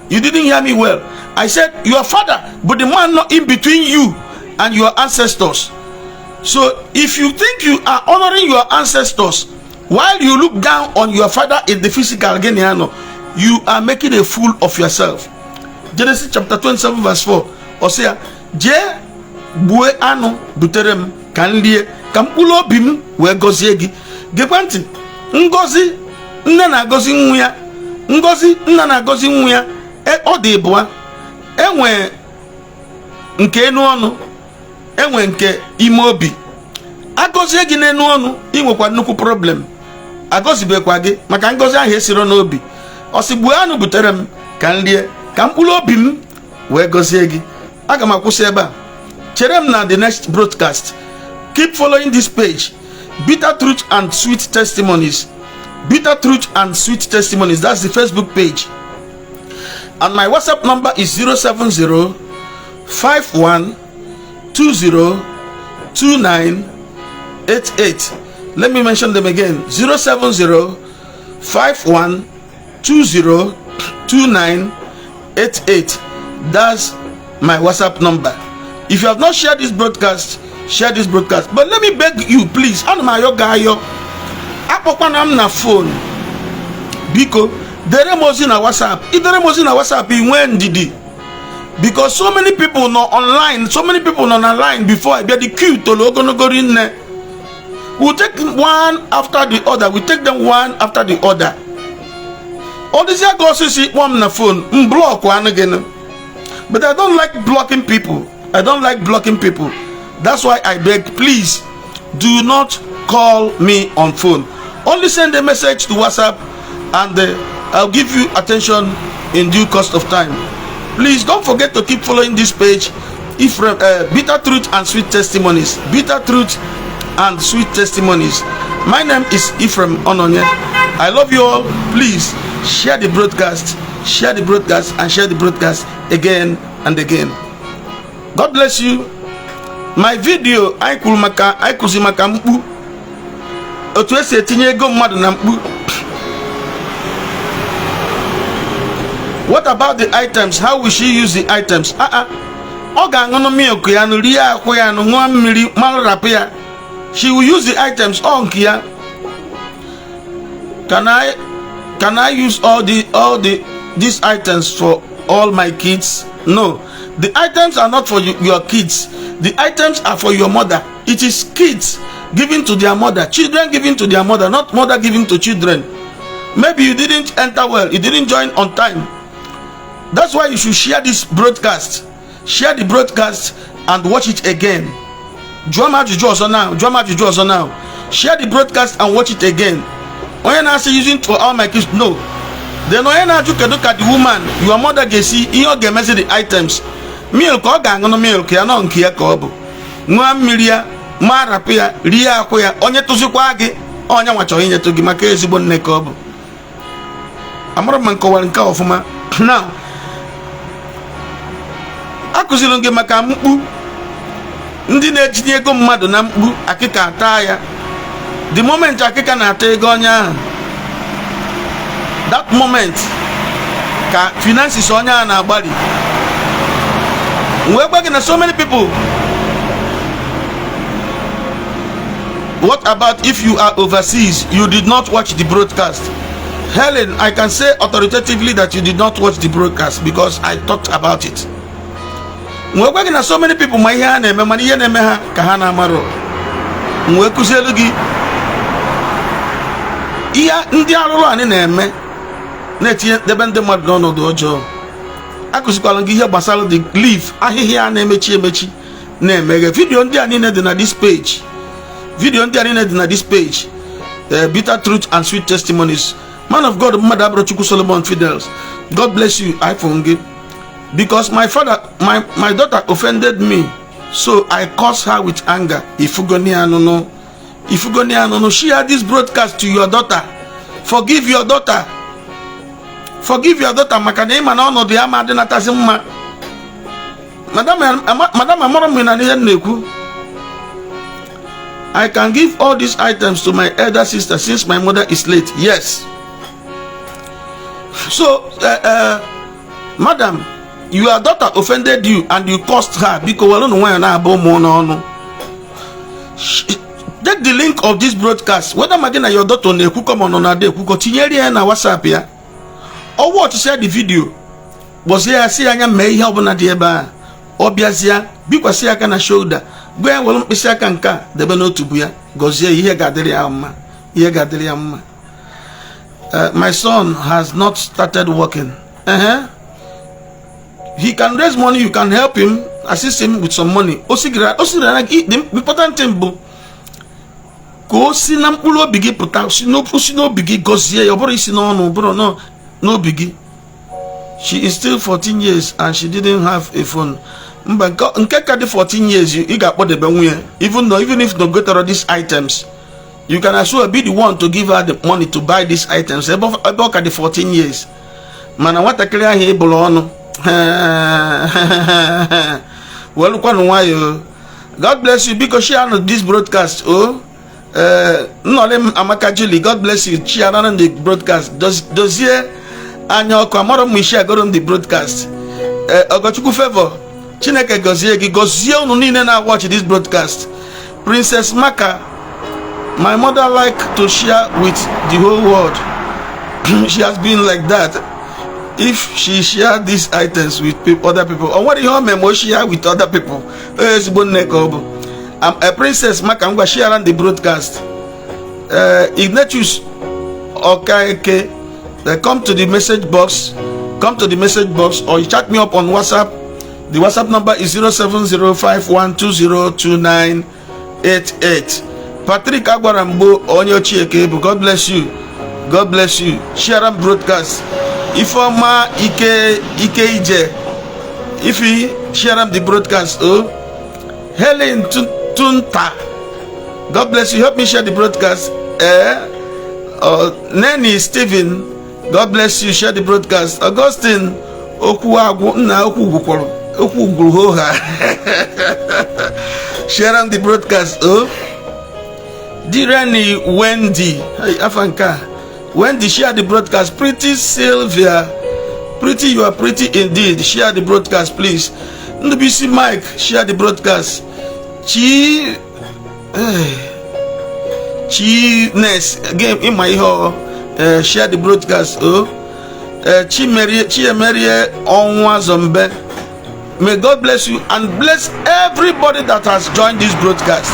You didn't hear me well. I said your father, but the man not in between you and your ancestors. So if you think you are honoring your ancestors while you look down on your father in the physical, again, you are making a fool of yourself. Genesis chapter 27 verse 4. Osea, je bue anu buterem kanlie kampulo bim we gozie gi. Gekwanti, ngozi nna na gozi nwu ya. Ngozi nna na gozi nwu ya. Ọ dị bụa. Enwe nke enu ọnụ, enwe nke ime obi. Agozie gi n'enu ọnụ, ị nwekwa nnukwu problem. Agozibekwa gị maka ngozi ahụ esiro n'obi. Osi bue anu buterem kanlie ka mkpụrụ obi m wee gozie gị. Aga m akwụsị ebe a. Chere m na the next broadcast. Keep following this page. Bitter Truth and Sweet Testimonies. Bitter Truth and Sweet Testimonies. That's the Facebook page. And my WhatsApp number is 070 51 20 29 88. Let me mention them again. 070 51 20 29 88. That's my WhatsApp number. If you have not shared this broadcast, share this broadcast. But let me beg you, please. I'm my guy. I'm na phone. Because there was in a WhatsApp. If there was in a WhatsApp, when did it? Because so many people not online, so many people not online before I get the queue to go in there. We'll take one after the other. We take them one after the other. All these guys see one on the phone, block one again. But I don't like blocking people. I don't like blocking people. That's why I beg, please, do not call me on phone. Only send a message to WhatsApp, and I'll give you attention in due course of time. Please don't forget to keep following this page. Bitter Truth and Sweet Testimonies. Bitter Truth and Sweet Testimonies. My name is Ephraim Ononye. I love you all. Please share the broadcast, share the broadcast, and share the broadcast again and again. God bless you. My video I kuzi maka mkpu otu esi etinye ego mmadụ na mkpu. What about the items? How will she use the items? Ọ ga-aṅụ milk ya nụ rie akwụ ya nụ ṅụọ mmiri malụ rapụ ya. She will use the items on kia. Can I use all these items for all my kids? No. The items are not for your kids. The items are for your mother. It is kids giving to their mother, children giving to their mother, not mother giving to children. Maybe you didn't enter well, you didn't join on time. That's why you should share this broadcast. Share the broadcast and watch it again. Drama to draw now. Share the broadcast and watch it again. When I say using for all my kids, no. Then when I look at the woman, your mother can see you get message the items. Milk or gang on milk, ya no nkia kobo. Nwa milia, mara pia, ria koya, onye tuzukwage, onya wacho hinye to gimake ezigbo nne kobo. Amara man ko wan ka ofuma. Now, akuzilunge maka mkpu. Ndị na-etinye ego mmadụ na mkpu akịka ata ya. The moment akịka na-ata ego onye ahụ, that moment ka finances onye ahụ na-agbali. We're working at so many people. What about if you are overseas? You did not watch the broadcast. Helen, I can say authoritatively that you did not watch the broadcast because I talked about it. We're working at so many people. My hand and money and kahana maro. We're kuselugi. Iya India Roland in Eme. Net yet the band the Madonna dojo. Akusikwalongi here basalo the leaf. I hear mechi name video on the this page. Video on the this page. Bitter Truth and Sweet Testimonies. Man of God, Mother Brochuku Solomon Fidels. God bless you. I forgive. because my daughter offended me, so I cursed her with anger. If you no, share this broadcast to your daughter. Forgive your daughter. Forgive your daughter. Madam, I can give all these items to my elder sister since my mother is late. Yes. So, madam, your daughter offended you and you cursed her because take the link of this broadcast. Whether Magina your daughter come on a day, continue na WhatsApp ya. Or what to share the video. Was here see I may help on a dear Obiazia, because see I can shoulder. Where will be Sakanka, the Beno to Buya, Gozia, here Gadeliama, here Gadeliama. My son has not started working. He can raise money, you can help him, assist him with some money. Osigra, eat them, important temple. Go see Nampulo biggie put out, no biggie, Gozia, your body is no biggie. She is still 14 years and she didn't have a phone. But in 14 years, you got what the even if no go to these items, you can also be the one to give her the money to buy these items. About the 14 years. Man, I want to clear here below. Well, God bless you because she on this broadcast. Oh, no, Amaka Julie, God bless you. She on the broadcast. Does here and your Kamara Misha got on the broadcast. I got you favor. Chineke Gozie no need na watch this broadcast. Princess Maka, my mother like to share with the whole world. She has been like that. If she share these items with other people, or what do you mean share with other people? I'm a Princess Maka. I'm going to share on the broadcast. Ignatius okay. Come to the message box. Come to the message box, or you chat me up on WhatsApp. The WhatsApp number is 0705120988. Patrick Agwarambo on your Chiekebo. God bless you. God bless you. Share and broadcast. Ifoma Ike. If you share the broadcast, oh, Helen Tunta. God bless you. Help me share the broadcast. Nanny Stephen. God bless you. Share the broadcast. Augustine Okwu na Okwu. Share the broadcast. Oh, Dirani Wendy, hey Afanka, Wendy, share the broadcast. Pretty Sylvia, pretty, you are pretty indeed. Share the broadcast, please. NBC Mike, share the broadcast. Ness again in my hall. Share the broadcast. Oh, Chi Mary Onwa Zombe. May God bless you and bless everybody that has joined this broadcast.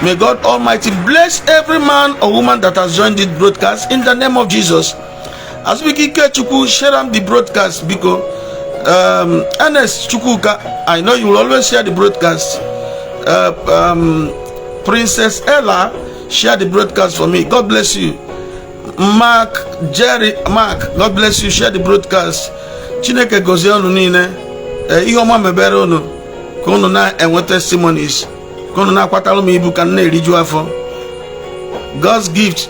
May God Almighty bless every man or woman that has joined this broadcast in the name of Jesus. As we keep Chuku, share the broadcast because Ernest Chukuka, I know you will always share the broadcast. Princess Ella, share the broadcast for me. God bless you. Mark, God bless you. Share the broadcast. Chineke Goziano Nine. Ihoma mebere unu ka unu na enwe testimonies ka unu na akwatalo m ibu ka na eriju afọ. God's gift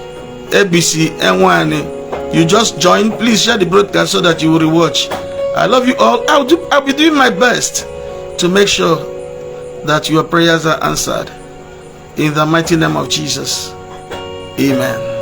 ABC N1. You just join, please share the broadcast so that you will rewatch. I love you all. I'll be doing my best to make sure that your prayers are answered in the mighty name of Jesus. Amen.